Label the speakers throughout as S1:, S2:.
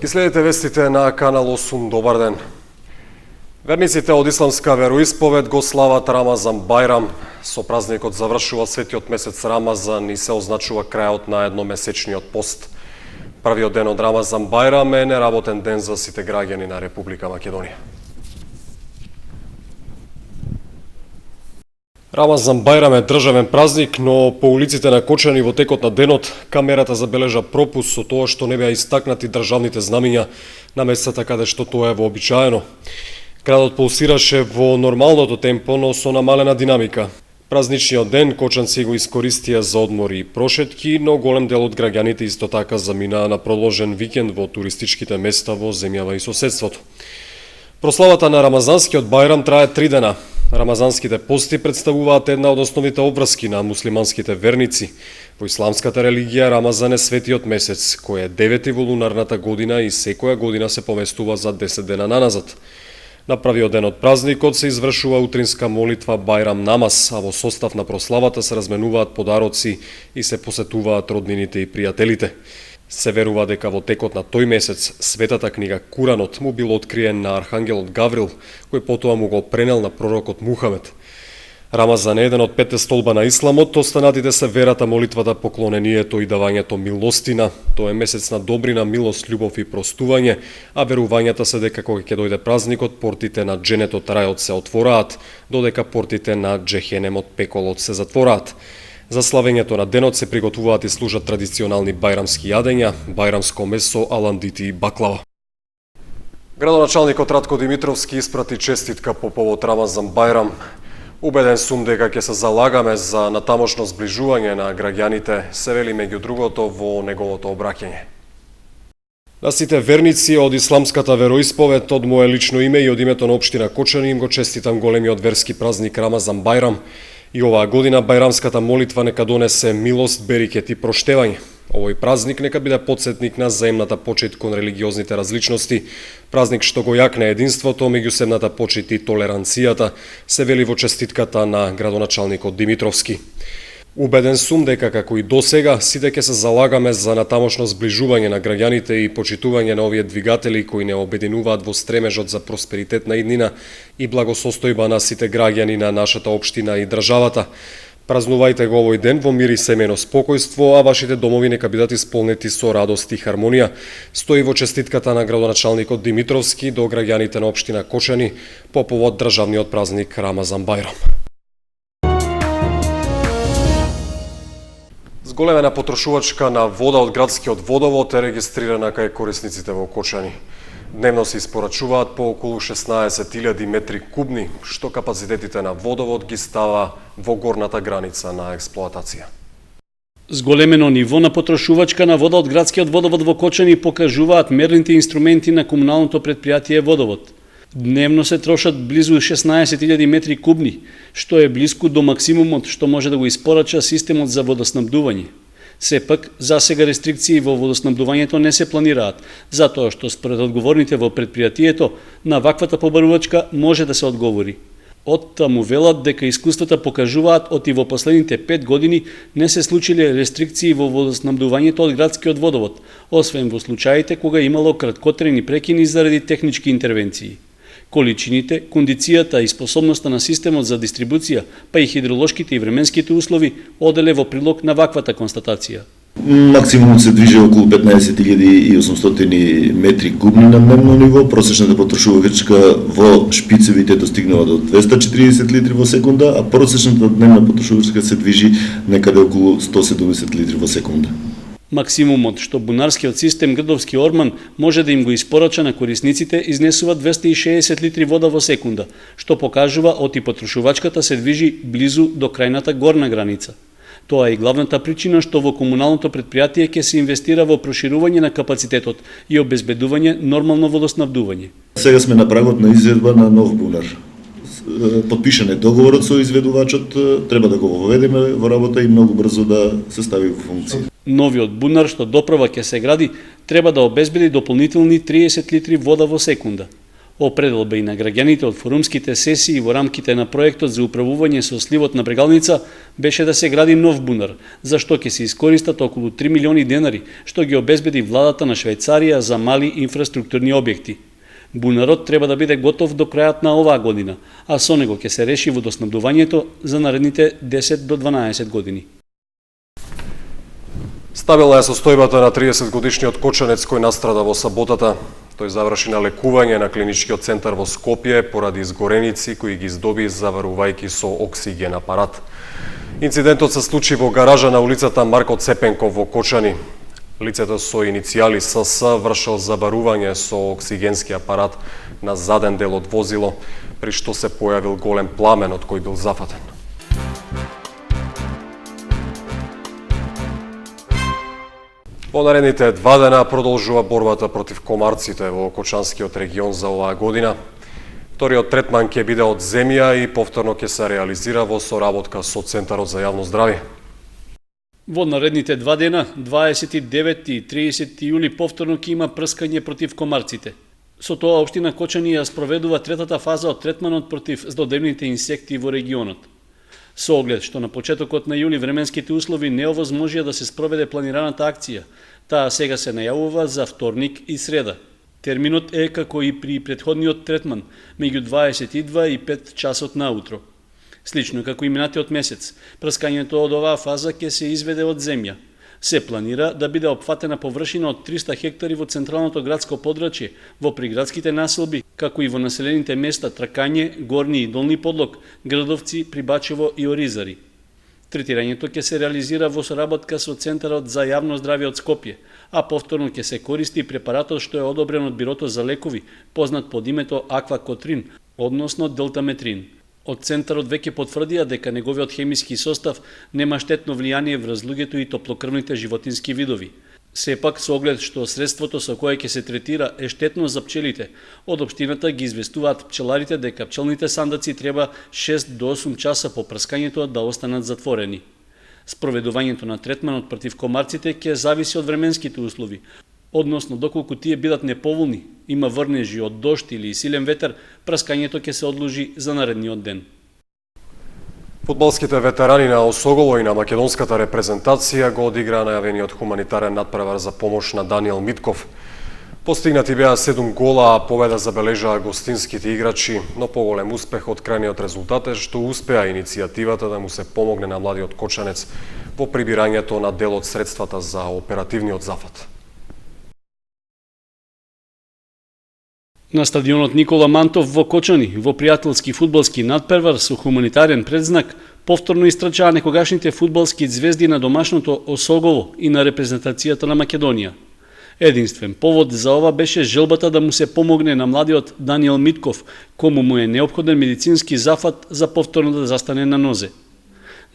S1: Ги следите вестите на Канал 8. Добар ден. Верниците од исламска вероисповед го слават Рамазан Бајрам. Со празникот завршува светиот месец Рамазан и се означува крајот на едномесечниот пост. Првиот ден од Рамазан Бајрам е неработен ден за сите граѓани на Република Македонија. Рамазан Бајрам е државен празник, но по улиците на Кочани во текот на денот камерата забележа пропуст со тоа што не беа истакнати државните знамиња на местата каде што тоа е вообичаено. Градот пулсираше во нормалното темпо, но со намалена динамика. Празничниот ден кочанци го искористија за одмори и прошетки, но голем дел од граѓаните исто така заминаа на продолжен викенд во туристичките места во земјава и соседството. Прославата на Рамазанскиот Бајрам трае 3 дена. Рамазанските пости представуваат една од основните обврски на муслиманските верници. Во исламската религија Рамазан е светиот месец, кој е 9 во лунарната година и секоја година се поместува за 10 дена наназад. На првиот ден од празникот се извршува утринска молитва Бајрам намаз, а во состав на прославата се разменуваат подароци и се посетуваат роднините и пријателите. Се верува дека во текот на тој месец светата книга Куранот му бил откриен на архангелот Гаврил, кој потоа му го пренел на пророкот Мухамед. Рамазан е еден од 5 столба на исламот, останатите се верата, молитвата, поклонението и давањето милостина. Тоа е месец на добрина, милост, љубов и простување, а верувањата се дека кога ќе дојде празникот, портите на џенетот рајот се отвораат, додека портите на џехенемот пеколот се затвораат. За славењето на денот се приготвуваат и служат традиционални бајрамски јадења, бајрамско месо, аландити и баклава. Градоначалникот Ратко Димитровски испрати честитка по повод Рамазан Бајрам. Убеден сум дека ќе се залагаме за натамошно зближување на граѓаните, се вели меѓу другото во неговото обраќање. На сите верници од исламската вероисповед, од мое лично име и од името на општина Кочани им го честитам големиот верски празник Рамазан Бајрам. И оваа година бајрамската молитва нека донесе милост, берикет и проштевање. Овој празник нека биде потсетник на заемната почит кон религиозните различности, празник што го јакне единството, меѓусебната почит и толеранцијата, се вели во честитката на градоначалникот Димитровски. Убеден сум дека како и досега сите ќе се залагаме за натамошно зближување на граѓаните и почитување на овие двигатели кои не обединуваат во стремежот за просперитет на иднина и благосостојба на сите граѓани на нашата општина и државата. Празнувајте го овој ден во мир и семејно спокојство, а вашите домови нека бидат исполнети со радост и хармонија. Стои во честитката на градоначалникот Димитровски до граѓаните на општина Кочани по повод државниот празник Рамазан Бајрам. Зголемена потрошувачка на вода од градскиот водовод е регистрирана кај корисниците во Кочани. Дневно се испорачуваат по околу 16.000 метри кубни, што капацитетите на водовод ги става во горната граница на експлоатација.
S2: Зголемено ниво на потрошувачка на вода од градскиот водовод во Кочани покажуваат мерните инструменти на комуналното предпријатие Водовод. Дневно се трошат близу 16.000 метри кубни, што е блиску до максимумот што може да го испорача системот за водоснабдување. Сепак, засега рестрикции во водоснабдувањето не се планираат, затоа што според одговорните во предпријатието, на ваквата побарувачка може да се одговори. Од таму велат дека искуствата покажуваат оти во последните 5 години не се случиле рестрикции во водоснабдувањето од градскиот водовод, освен во случаите кога имало краткотрени прекини заради технички интервенции. Количините, кондицијата и способноста на системот за дистрибуција, па и хидролошките и временските услови оделе во прилог на ваквата констатација.
S3: Максимумот се движи околу 15.800 метри кубни на дневно ниво, просечната потрошувачка во шпицевите достигнува до 240 литри во секунда, а просечната дневна потрошувачка се движи некаде околу 170 литри во секунда.
S2: Максимумот што бунарскиот систем Грдовски Орман може да им го испорача на корисниците изнесува 260 литри вода во секунда, што покажува оти потрошувачката се движи близу до крајната горна граница. Тоа е и главната причина што во комуналното предпријатие ќе се инвестира во проширување на капацитетот и обезбедување нормално водоснабдување.
S3: Сега сме на прагот на изведба на нов бунар. Подпишан е договорот со изведувачот, треба да го воведеме во работа и многу брзо да се стави во функција.
S2: Новиот бунар што доправа ќе се гради треба да обезбеди дополнителни 30 литри вода во секунда. Определба и на граѓаните од форумските сесии во рамките на проектот за управување со сливот на Брегалница беше да се гради нов бунар, за што ќе се искористат околу 3 милиони денари, што ги обезбеди владата на Швајцарија за мали инфраструктурни објекти. Бунарот треба да биде готов до крајот на оваа година, а со него ќе се реши водоснабдувањето за наредните 10 до 12 години.
S1: Стабилна е состојбата на 30-годишниот кочанец кој настрада во саботата. Тој заврши на лекување на клиничкиот центар во Скопје поради изгореници кои ги здоби заварувајќи со оксиген апарат. Инцидентот се случи во гаража на улицата Марко Цепенков во Кочани. Лицето со иницијали СС вршел забарување со оксигенски апарат на заден дел од возило, при што се појавил голем пламен од кој бил зафатен. Во наредните 2 дена продолжува борбата против комарците во Кочанскиот регион за оваа година. Вториот третман ќе биде од земја и повторно ќе се реализира во соработка со Центарот за јавно здравје.
S2: Во наредните 2 дена, 29 и 30 јули, повторно ќе има прскање против комарците. Со тоа општина Кочани ја спроведува третата фаза од третманот против злодевните инсекти во регионот. Со оглед што на почетокот на јули временските услови не овозможија да се спроведе планираната акција, таа сега се најавува за вторник и среда. Терминот е како и при претходниот третман, меѓу 22 и 5 часот наутро. Слично како и минатиот месец, прскањето од оваа фаза ќе се изведе од земја. Се планира да биде опфатена површина од 300 хектари во централното градско подрачје, во приградските населби, како и во населените места Тракање, Горни и Долни Подлог, Градовци, Прибачево и Оризари. Третирањето ќе се реализира во соработка со Центарот за јавно здравје од Скопје, а повторно ќе се користи препаратот што е одобрен од Бирото за лекови, познат под името Аквакотрин, односно Делтаметрин. Од Центарот веќе потврдија дека неговиот хемиски состав нема штетно влијание врз луѓето и топлокрвните животински видови. Сепак, со оглед што средството со кое ќе се третира е штетно за пчелите, од општината ги известуваат пчеларите дека пчелните сандаци треба 6 до 8 часа по прскањето да останат затворени. Спроведувањето на третманот против комарците ќе зависи од временските услови, односно доколку тие бидат неповолни, има врнежи од дожд или силен ветер, прскањето ќе се одложи за наредниот ден.
S1: Фудбалските ветерани на Осоголо и на македонската репрезентација го одиграа најавениот хуманитарен надпревар за помош на Даниел Митков. Постигнати беа 7 гола, а победа забележаа гостинските играчи, но поголем успех од крајниот резултат е што успеа иницијативата да му се помогне на младиот кочанец во прибирањето на дел од средствата за оперативниот зафат.
S2: На стадионот Никола Мантов во Кочани, во пријателски фудбалски надпревар со хуманитарен предзнак, повторно истрчаа некогашните фудбалски звезди на домашното Осоголо и на репрезентацијата на Македонија. Единствен повод за ова беше желбата да му се помогне на младиот Даниел Митков, кому му е неопходен медицински зафат за повторно да застане на нозе.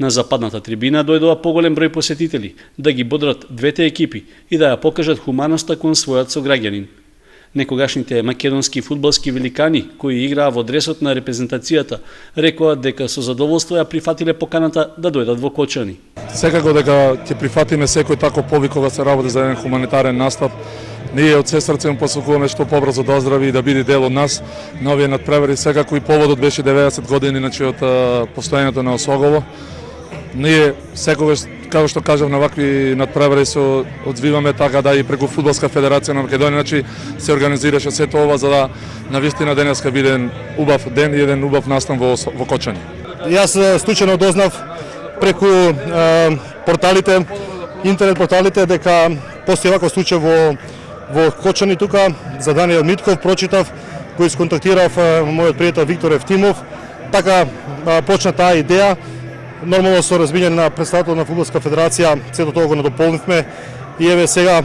S2: На западната трибина дојдоа поголем број посетители да ги бодрат двете екипи и да ја покажат хуманоста кон својот сограѓанин. Некогашните македонски фудбалски великани, кои играа во дресот на репрезентацијата, рекоа дека со задоволство ја прифатиле поканата да дојдат во Кочани.
S4: Секако дека ќе прифатиме секој тако повик кога се работи за еден хуманитарен настап. Ние од се срце му посакуваме што побрзо да оздрави и да биде дел од нас на овие надпревари. Секако и поводот беше 90 години од постојањето на Осоголо. Ние секогаш, како што кажав, на вакви надпревари се одвиваме така да и преку Фудбалска федерација на Македонија, значи се организираше сето ова за да навистина денеска биде еден убав ден и еден убав настан во Кочани.
S5: Јас случајно дознав преку порталите, интернет порталите дека постои ваков случај во Кочани тука за Даниел Митков, прочитав, кој сконтактирав мојот пријател Виктор Евтимов, така почна таа идеја. Нормално со разбирање на председател на Фудбалска федерација, сето тоа го надополнивме и еве сега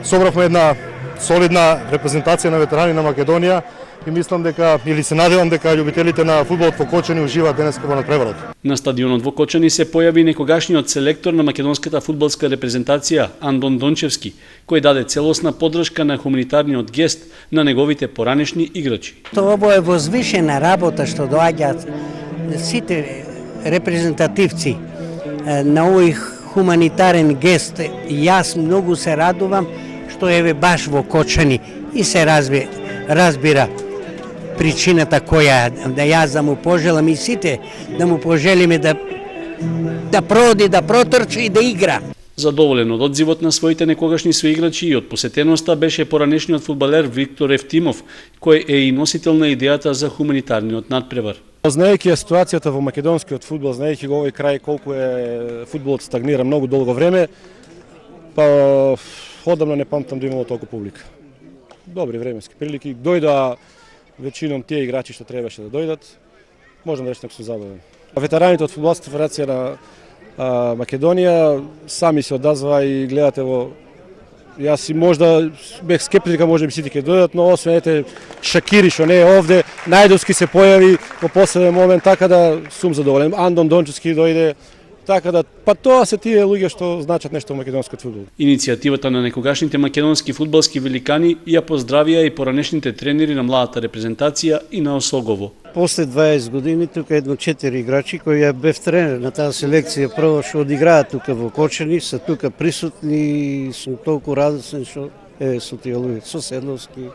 S5: собравме една солидна репрезентација на ветерани на Македонија и мислам дека, или се надевам дека љубителите на фудбалот во Кочани уживаат денеска во надпреварот.
S2: На стадионот во Кочани се појави некогашниот селектор на македонската фудбалска репрезентација Андон Дончевски, кој даде целосна поддршка на хуманитарниот гест на неговите поранешни играчи.
S6: Тоа е возвишена работа што доаѓаат сите репрезентативци на овој хуманитарен гест. Јас многу се радувам што еве баш во Кочани и се разбира причината која да јас да му пожелам и сите да му пожелиме да проди, да протрчи и да игра.
S2: Задоволен од одзивот на своите некогашни соиграчи и од посетеноста беше поранешниот фудбалер Виктор Евтимов, кој е и носител на идејата за хуманитарниот надпревар.
S5: Знаејќи ситуацијата во македонскиот фудбал, знаејќи го овој крај колку е фудбалот стагнира многу долго време, па одамна не памтам да имало толку публика. Добри временски прилики, дојда веćinom тие играчи што требаше да дојдат, можам да речам дека сум забавен. Ветераните од фудбалската федерација на Македонија сами се одазва и гледате во. Јас и можда бех скептик, може би сите ќе дојдат, но освен ете Шакири што не е овде, Најдовски се појави во последен момент, така да сум задоволен. Андон Дончевски дојде, така да па тоа се тие луѓе што значат нешто во македонскиот фудбал.
S2: Иницијативата на некогашните македонски фудбалски великани ја поздравија и поранешните тренери на младата репрезентација и на Осогово.
S7: После 20 години тука едно 4 играчи кои ја бев тренер на таа селекција прво што одиграат тука во Кочани, се тука присутни и сум толку радосен што со тие луѓе, со Седловски,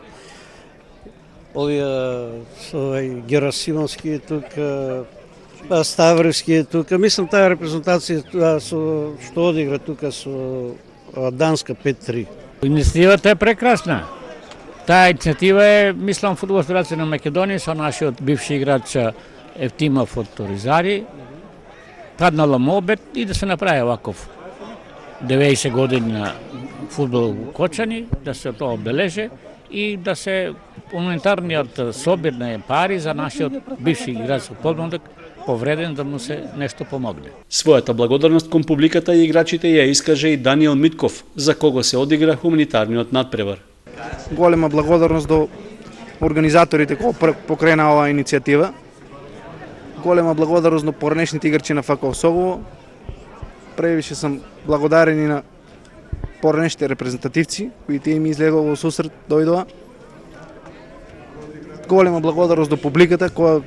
S7: овие со Герасимовски е тука, Ставревски е тука. Мислам таа репрезентација што одигра тука со Данска 5-3.
S8: Иницијативата е прекрасна. Таа иницијатива е, мислам, Фудбалска федерација на Македонија со нашиот бивши играч Евтимов од Торизари, паднала мобет и да се направи ваков 90 години на фудбал во Кочани, да се тоа обележе и да се хуманитарниот собир на пари за нашиот бивши играч подмладок повреден да му се нешто помогне.
S2: Својата благодарност кон публиката и играчите ја искаже и Даниел Митков, за кого се одигра хуманитарниот надпревар.
S9: Голема благодарност до организаторите кои покрена оваа иницијатива. Голема благодарност до поранешните играчи на ФК Осогово. Превише сам благодарен и на поранешните репрезентативци кои тие ми излегоа во сусрет дојдоа. Голема благодарност до публиката која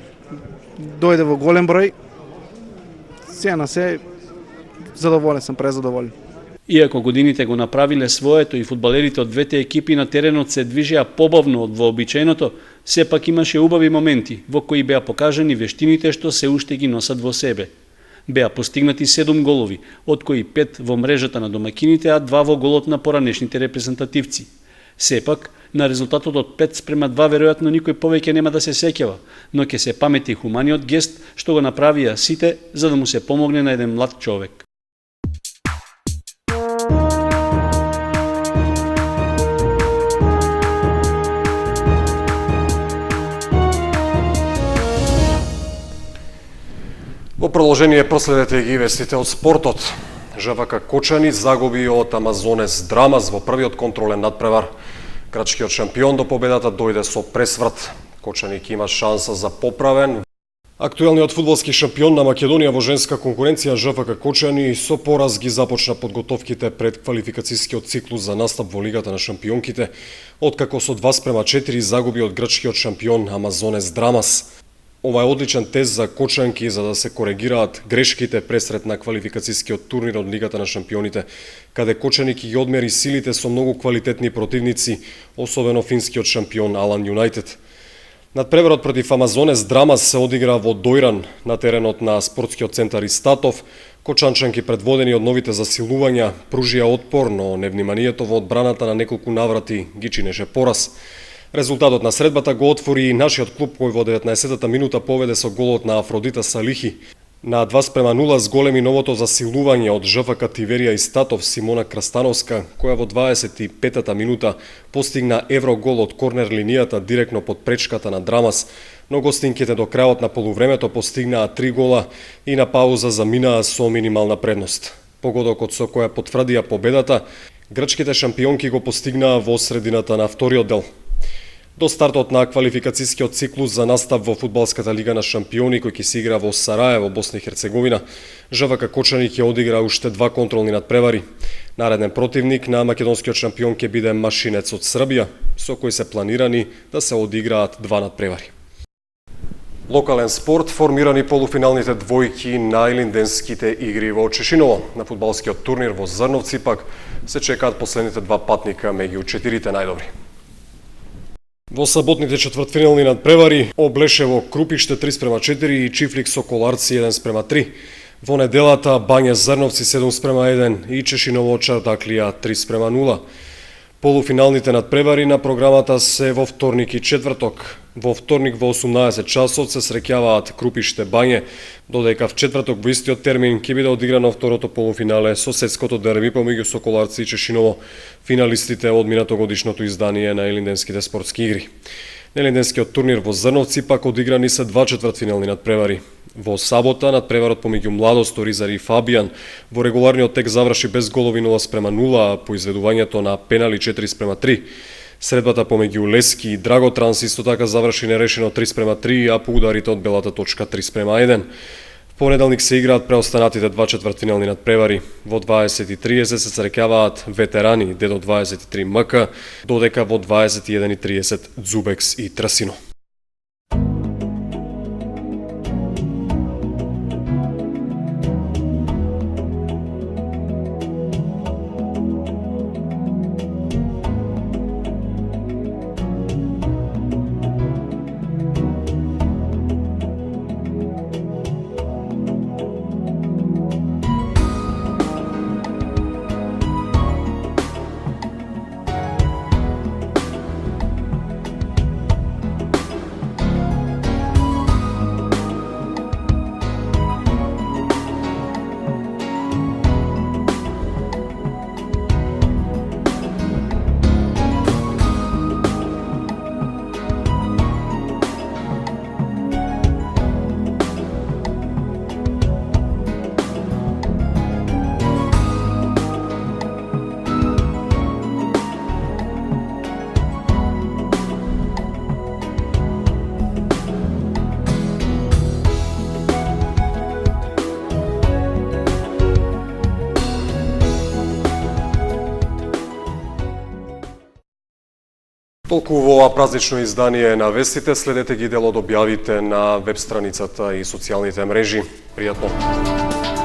S9: дојде во голем број. Се на се задоволен сум, презадоволен.
S2: Иако годините го направиле своето и фудбалерите од двете екипи на теренот се движеа побавно од вообичаеното, сепак имаше убави моменти во кои беа покажани вештините што се уште ги носат во себе. Беа постигнати 7 голови, од кои 5 во мрежата на домакините, а 2 во голот на поранешните репрезентативци. Сепак, на резултатот од 5:2 веројатно никој повеќе нема да се сеќава, но ќе се памети хуманиот гест што го направија сите за да му се помогне на еден млад човек.
S1: Во продолжение проследете ги вестите од спортот. ЖВК Кочани загуби од Амазонес Драмас во првиот контролен надпревар. Грачкиот шампион до победата дојде со пресврт. Кочаник има шанса за поправен. Актуелниот фудбалски шампион на Македонија во женска конкуренција ЖВК Кочани со пораз ги започна подготовките пред квалификацијскиот циклус за настап во Лигата на шампионките, откако со 2:4 загуби од грчкиот шампион Амазонес Драмас. Ова е одличен тест за кочанки за да се коригираат грешките пресред на квалификацијскиот турнир од Лигата на шампионите, каде Кочаник ги одмери силите со многу квалитетни противници, особено финскиот шампион Алан Юнайтед. Надпреварот против Амазонес Драмас се одигра во Дојран на теренот на спортскиот центар Истатов. Кочанчанки предводени од новите засилувања пружија отпор, но невниманието во одбраната на неколку наврати ги чинеше пораз. Резултатот на средбата го отвори и нашиот клуб кој во 19-та минута поведе со голот на Афродита Салихи. На 2:0 с големи новото засилување од ЖФК Тиверија Истатов Симона Крастановска, која во 25-та минута постигна еврогол од корнер линијата директно под пречката на Драмас, но гостинките до крајот на полувремето постигнаа 3 гола и на пауза заминаа со минимална предност. Погодокот со која потврдија победата, грчките шампионки го постигнаа во средината на вториот дел. До стартот на квалификацијскиот циклус за настап во фудбалската лига на шампиони кој ќе се игра во Сараево, Босна и Херцеговина, ЖВК Кочани ќе одигра уште 2 контролни надпревари. Нареден противник на македонскиот шампион ќе биде Машинец од Србија, со кој се планирани да се одиграат 2 надпревари. Локален спорт, формирани полуфиналните двојки на Илинденските игри во Чешиново. На фудбалскиот турнир во Зрновци пак се чекаат последните 2 патника меѓу 4 најдобри. Во саботните четвртфинални надпревари Облешево Крупиште 3:4 и Чифлик Соколарци 1:3. Во неделата Бања Зрновци 7:1 и Чешиново Чардаклија 3:0. Полуфиналните надпревари на програмата се во вторник и четврток. Во вторник во 18 часот се среќаваат Крупиште Бање, додека в четврток во истиот термин ќе биде одиграно второто полуфинале соседското дерби помеѓу Соколарци и Чешиново, финалистите од минатогодишното издание на Илинденските спортски игри. На Илинденскиот турнир во Зрновци пак одиграни се два четвртфинални надпревари. Во сабота надпреварот помеѓу Младост, Оризари и Фабијан во регуларниот тек заврши без голови 0:0, а по изведувањето на пенали 4:3. Средбата помеѓу Лески и Драготранс исто така заврши нерешено 3:3, а по ударите од белата точка 3:1. В понеделник се играат преостанатите два четвртфинални надпревари. Во 20:30 се среќаваат Ветерани до 23 МК, додека во 21:30 Дзубекс и Трасино. Толку во ова празнично издание на вестите, следете ги дел од објавите на веб страницата и социјалните мрежи. Пријатно!